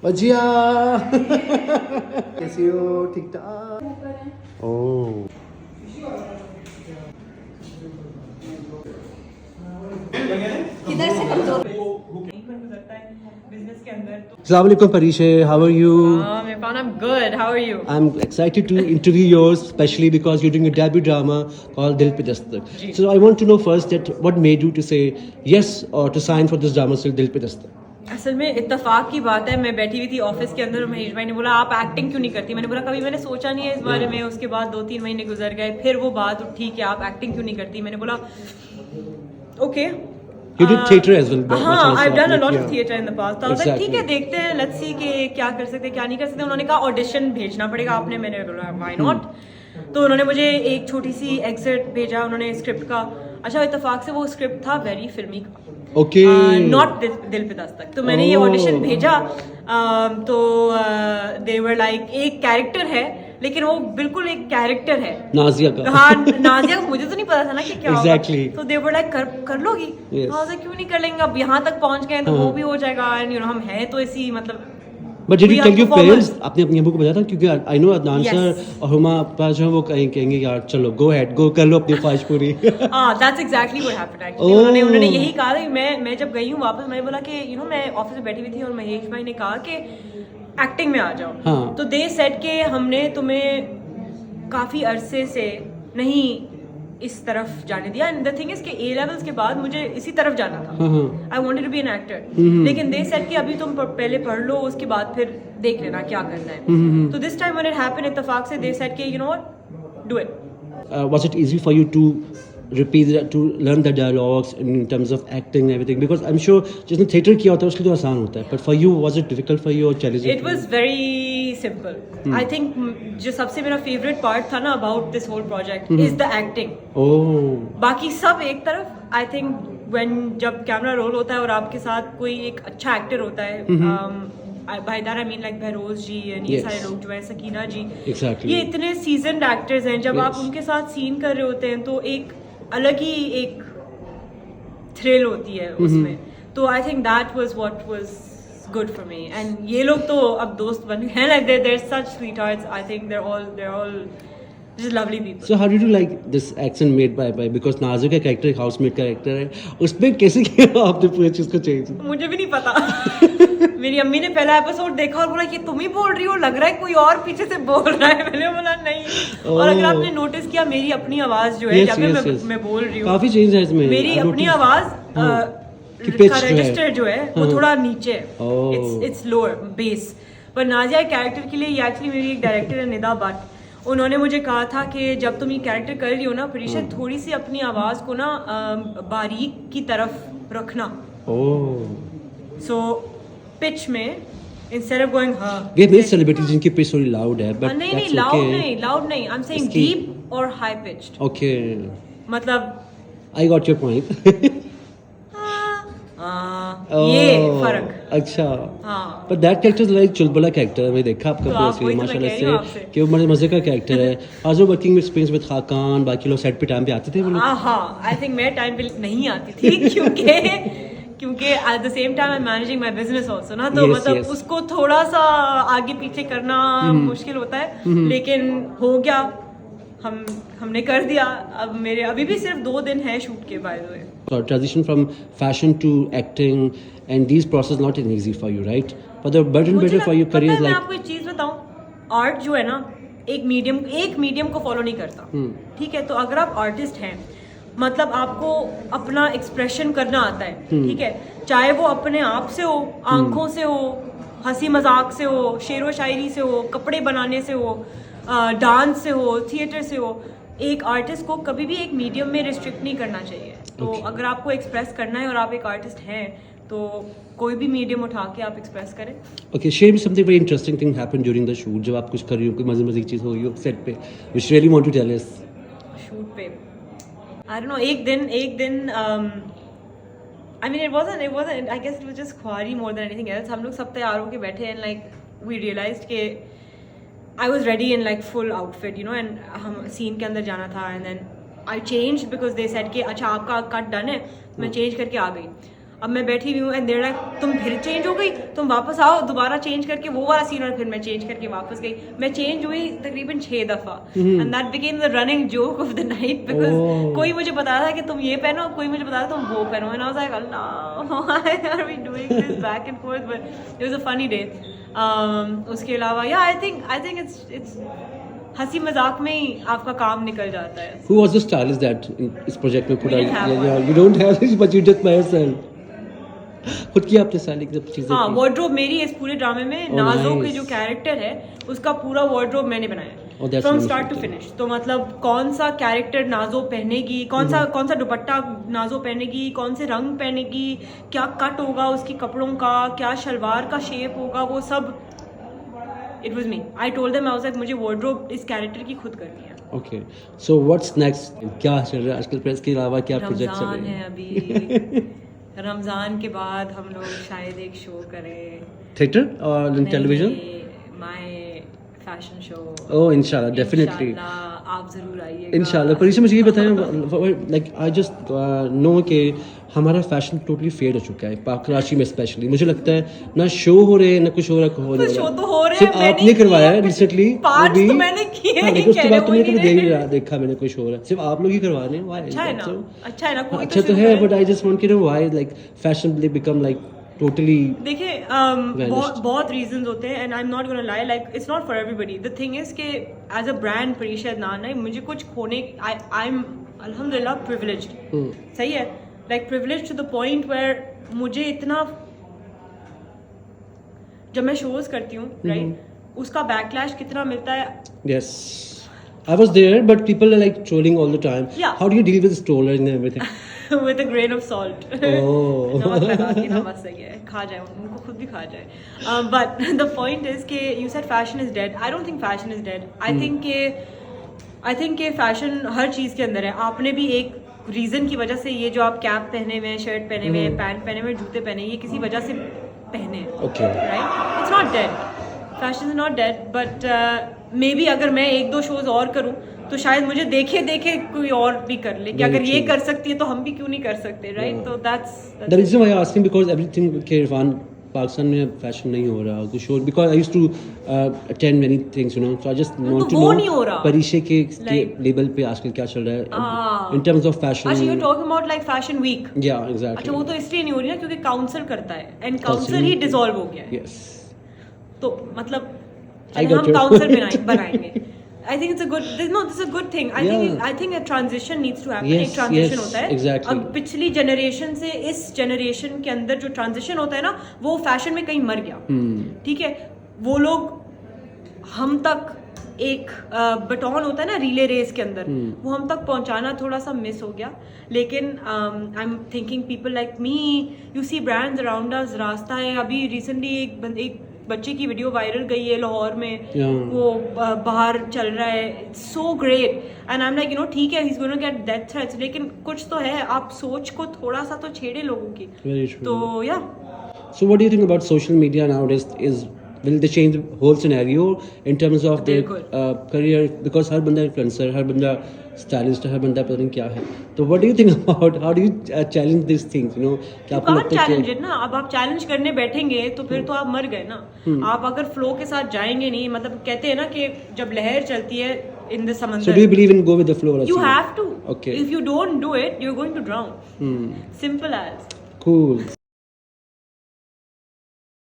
भजिया कैसी हो? ठीक ठाक। ओह किधर से कमजोर Assalamu alaikum Parisha, how are you? Irfan, I'm good. How are you? I'm excited to interview yours, especially because you're doing a debut drama called Dil Pe Dastak. So I want to know first that what made you to say yes or to sign for this drama still Dil Pe Dastak? असल में इत्तेफाक की बात है, मैं बैठी हुई थी ऑफिस के अंदर और महेश भाई ने बोला आप एक्टिंग क्यों नहीं करती। मैंने बोला कभी मैंने सोचा नहीं है इस बारे में। उसके बाद 2-3 महीने गुजर गए, फिर वो बात उठी कि आप एक्टिंग क्यों नहीं करती। मैंने बोला okay. You did theatre as well. हाँ, I've done a lot of theatre in the past. तो Exactly. ठीक है, देखते हैं, लेट्स सी कि क्या कर सकते हैं क्या नहीं कर सकते। उन्होंने कहा ऑडिशन भेजना पड़ेगा आपने। मैंने बोला व्हाई नॉट। तो उन्होंने मुझे एक छोटी सी एक्सर्ट भेजा उन्होंने स्क्रिप्ट का। अच्छा, इत्तेफाक से वो स्क्रिप्ट था वेरी फिल्मी का, Okay. नॉट दिल पे दस्तक। तो मैंने ये ऑडिशन भेजा तो दे वर लाइक एक कैरेक्टर है लेकिन वो बिल्कुल एक कैरेक्टर है नाजिया का। हाँ, नाजिया का मुझे तो नहीं पता था ना कि क्या Exactly. होगा। तो दे वर लाइक कर लोगी। Yes. हाँ, क्यों नहीं कर लेंगे, अब यहाँ तक पहुँच गए तो वो भी हो जाएगा। एंड हम हैं तो ऐसी मतलब But did we you are tell your performers. parents? आपने अपनी अम्मू को बताया था? क्योंकि I know Adnan Yes. sir और हुमा आपा जो है वो कहेंगे यार चलो go ahead, go कर लो अपनी ख्वाहिश पूरी। that's exactly what happened actually. Oh. उन्होंने यही कहा था। मैं जब गई हूँ वापस, मैंने बोला कि मैं ऑफिस में बैठी हुई थी और महेश भाई ने कहा कि एक्टिंग में आ जाओ। हाँ. तो दे सेट के हमने तुम्हें काफी अरसे से नहीं इस तरफ जाने दिया। एंड द थिंग इज कि ए लेवल्स के बाद मुझे इसी तरफ जाना था। I wanted to be an actor. लेकिन दे सेट कि अभी तुम पहले पढ़ लो, उसके बाद फिर देख लेना क्या करना है। तो this time when it happened इत्तेफाक से दे सेट कि you know what, do it. Was it easy for you to repeat to learn the dialogues in terms of acting and everything? Because I'm sure जिसने theatre किया होता है उसके लिए तो आसान होता है, but for you was it difficult for you or challenging? It was very simple. I think जो सबसे मेरा favorite part था ना about this whole project is the acting. Oh. बाकी सब एक तरफ। I think when जब कैमरा रोल होता है और आपके साथ कोई एक अच्छा एक्टर होता है, by that I mean like Behroz ji and ये Yes. सारे लोग जो है, सकीना जी, Exactly. ये इतने सीजन्ड एक्टर्स हैं। जब Yes. आप उनके साथ सीन कर रहे होते हैं तो एक अलग ही एक थ्रिल होती है उसमें। तो I think that was what was good for me. And ये लोग तो अब दोस्त बन गए हैं, like their such sweethearts. I think they're all just lovely people. So how did you like this accent made by because Nazia का character एक हाउसमेट का कैरेक्टर है, उसमें कैसे किया आपने पूरी चीज को चेंज? मुझे भी नहीं पता। मेरी अम्मी ने पहला एपिसोड देखा और बोला ये तुम ही बोल रही हो, लग रहा है कोई और पीछे से बोल रहा है। मैंने बोला नहीं। और अगर आपने नोटिस किया मेरी अपनी आवाज जो है Yes, जब भी yes, yes. मैं बोल रही हूँ, काफी चेंज है इसमें। मेरी I अपनी noticed. आवाज कि pitch का जो है। रजिस्टर जो है वो थोड़ा नीचे है। Oh. It's lower base. पर नाजिया कैरेक्टर के लिए ये एक्चुअली मेरी एक डायरेक्टर है निदा भट्ट, उन्होंने मुझे कहा था कि जब तुम ये कैरेक्टर कर रही हो ना परीक्षा, थोड़ी सी अपनी आवाज को ना बारीक की तरफ रखना। सो पिच में इंस्टेड ऑफ गोइंग हाँ। ये मेरे सेलिब्रिटीज जिनकी पिच थोड़ी लाउड है, बट नहीं लाउड नहीं, आई एम सेइंग डीप और हाई पिच्ड। ओके, मतलब आई गॉट योर पॉइंट। ये फर्क। अच्छा। हाँ। पर दैट कैरेक्टर लाइक चुलबुला कैरेक्टर मैंने देखा आपका तो पूरा आप वही सीन तो मैं माशाल्लाह कह रही हूँ से आपसे। कि वो बड़े मजे का कैरेक्टर है। आज वो वर्किंग एक्सपीरियंस विद खाकान, बाकी लोग सेट पे टाइम पे आते थे वो लोग? हाँ, आई थिंक मैं टाइम पे नहीं आती थी क्योंकि at the same time I am managing my business also ना। तो Yes, मतलब yes. उसको थोड़ा सा आगे पीछे करना मुश्किल होता है। लेकिन हो गया, हमने कर दिया। अब मेरे अभी भी सिर्फ 2 दिन है शूट के, by the way. So transition from fashion to acting and these process not an easy for you, right? But the better for your career is मैं like आपको एक चीज बताऊं, आर्ट जो है ना एक मीडियम को फॉलो नहीं करता। ठीक है, तो अगर आप आर्टिस्ट हैं मतलब आपको अपना एक्सप्रेशन करना आता है। ठीक है, चाहे वो अपने आप से हो, आंखों से हो, हंसी मजाक से हो, शेरो शायरी से हो, कपड़े बनाने से हो, डांस से हो, थिएटर से हो। एक आर्टिस्ट को कभी भी एक मीडियम में रिस्ट्रिक्ट नहीं करना चाहिए। तो अगर आपको एक्सप्रेस करना है और आप एक आर्टिस्ट हैं तो कोई भी मीडियम उठा के आप एक्सप्रेस करें। Okay, share me something very interesting thing happened during the shoot. जब आप कुछ कर रही हो, कोई मजे की चीज हो रही हो सेट पे, which really want to tell us. Shoot पे आई डोंट नो, एक दिन I mean it wasn't I guess it was just ख्वारी मोर देन एनीथिंग एल्स। हम लोग सब तैयार होके बैठे हैं, लाइक वी रियलाइज्ड के I was ready in like full outfit and हम सीन के अंदर जाना था। And then I changed because they said कि अच्छा आपका कट डन है। मैं चेंज करके आ गई। अब मैं बैठी हुई हूँ एंड देयर लाइक तुम फिर चेंज हो गई, तुम वापस आओ, दोबारा चेंज करके वो वाला सीन, और फिर मैं चेंज करके वापस गई। मैं चेंज हुई तकरीबन 6 दफा and that became the running joke of the night because कोई मुझे बता था कि तुम ये पहनो, कोई मुझे बता था तुम वो पहनो, and I was like Allah why are we doing this back and forth, but it was a funny day. उसके अलावा या आई थिंक इट्स हंसी मजाक में ही आपका काम निकल जाता है। Who was the stylist that इस प्रोजेक्ट में पूरा? We didn't have one. You don't have this, but you just by yourself. खुद की आपने स्टाइलिंग सब चीजें हाँ, की? वार्डरोब मेरी इस पूरे ड्रामे में Oh, नाजो के nice. जो कैरेक्टर है उसका पूरा वार्डरोब मैंने बनाया Oh, that's from wonderful. Start to finish. तो मतलब कौन सा कैरेक्टर नाजो पहनेगी, कौन सा दुपट्टा नाजो पहनेगी, कौन से रंग पहनेगी, क्या कट होगा उसकी कपड़ों का, क्या शलवार का शेप होगा, वो सब it was me. I told them, I was like मुझे वार्डरोब इस कैरेक्टर की खुद करनी है। Okay. So what's next? क्या चल रहा है आजकल? प्रेस के अलावा क्या प्रोजेक्ट चल रमजान रहे है हैं? अभी रमजान के बाद हम लोग शायद एक शो करें, थिएटर और television? My fashion show. Oh, inshallah, definitely. आप जरूर आइएगा इंशाल्लाह। पर इसे मुझे ये बताएं, लाइक आई जस्ट नो कि हमारा फैशन टोटली फेड हो चुका है कराची में स्पेशली। मुझे लगता है ना शो हो रहे हैं ना कुछ हो रहा शो तो हो रहे हैं, सिर्फ आपने करवाया है रिसेंटली, पार्ट्स तो मैंने किए हैं, लेकिन उसके बाद तो मैंने कभी कह रहे हो देखा मैंने कोई शो हो रहा है, सिर्फ आप लोग ही करवा रहे हैं। अच्छा है ना, अच्छा है ना, कोई अच्छा तो है, but I just want to know why like fashion become like totally. देखिए बहुत रीजंस होते हैं and I am not gonna lie, like it's not for everybody. The thing is कि as a brand Parisha Adnan है, मुझे कुछ खोने, आई एम अल्हम्दुलिल्लाह प्रिविलेज्ड, सही है, like privileged to the point where मुझे इतना, जब मैं शोज करती हूँ राइट, उसका बैकलैश कितना मिलता है। Yes, I was there, but people are like trolling all the time. Yeah. How do you deal with the trollers and everything? with a grain of salt. Oh. नमक लगा के ना, बस सही है, खा जाए, उनको खुद भी खा जाए। But the point is कि you said fashion is dead. I don't think fashion is dead. I think कि fashion हर चीज़ के अंदर है। आपने भी एक रीज़न की वजह से ये जो आप कैप पहने हुए हैं, शर्ट पहने हुए हैं, पैंट पहने हुए हैं, जूते पहने, ये किसी वजह से पहने हैं। Okay. Right? It's not dead. Fashion is not dead. But maybe अगर मैं 1-2 शोज और करूँ तो शायद मुझे देखे कोई और भी कर ले कि Very अगर ये true. कर सकती है तो हम भी क्यों नहीं कर सकते, राइट? तो that's The reason why I asked him because everything के इरफान पाकिस्तान में फैशन नहीं हो रहा कुछ और, because I used to attend many things, you know, so I just want to वो know नहीं हो रहा। परीशे के Like- लेवल पे आजकल क्या चल रहा है in terms of fashion. अच्छा, you're talking about like fashion week. Yeah, exactly. अच्छा, वो तो इसलिए नहीं हो रही ना क्योंकि काउंसिल करता है and council Council- he dissolve हो गया है। Yes. तो मतलब I got हम your काउंसिल point. बनाएंगे। I think it's a good. No, this is a good thing. I think a transition needs to happen. Yes, एक transition yes, होता है। exactly. अब पिछली जनरेशन से इस जनरेशन के अंदर जो ट्रांजिशन होता है ना, वो फैशन में कहीं मर गया। ठीक है, वो लोग हम तक एक बटॉन होता है ना रिले रेस के अंदर, वो हम तक पहुंचाना थोड़ा सा मिस हो गया। लेकिन I am thinking people like me, you see brands around us. रास्ता है, अभी रिसेंटली एक बच्चे की वीडियो वायरल गई है लाहौर में, वो बाहर चल रहा है, so great, and I am like, you know, ठीक है, he is gonna get death threats, लेकिन कुछ तो है, आप सोच को थोड़ा सा तो छेड़े लोगों की। Very true. तो या So what do you think about social media nowadays? Will they change the whole scenario in terms of their career? Because हर बंदा influencer, हर बंदा stylist, हर बंदा पता नहीं क्या है। तो what do you think about? How do you challenge these things? You know, क्या आपको लगता है चैलेंज ना, अब आप चैलेंज करने बैठेंगे तो फिर तो आप मर गए ना। आप अगर फ्लो के साथ जाएंगे नहीं, मतलब कहते हैं ना कि जब लहर चलती है इन द So do समंदर, you believe in go with the flow? you have to. Okay. If you don't do it, you're going to drown. Simple as. Cool.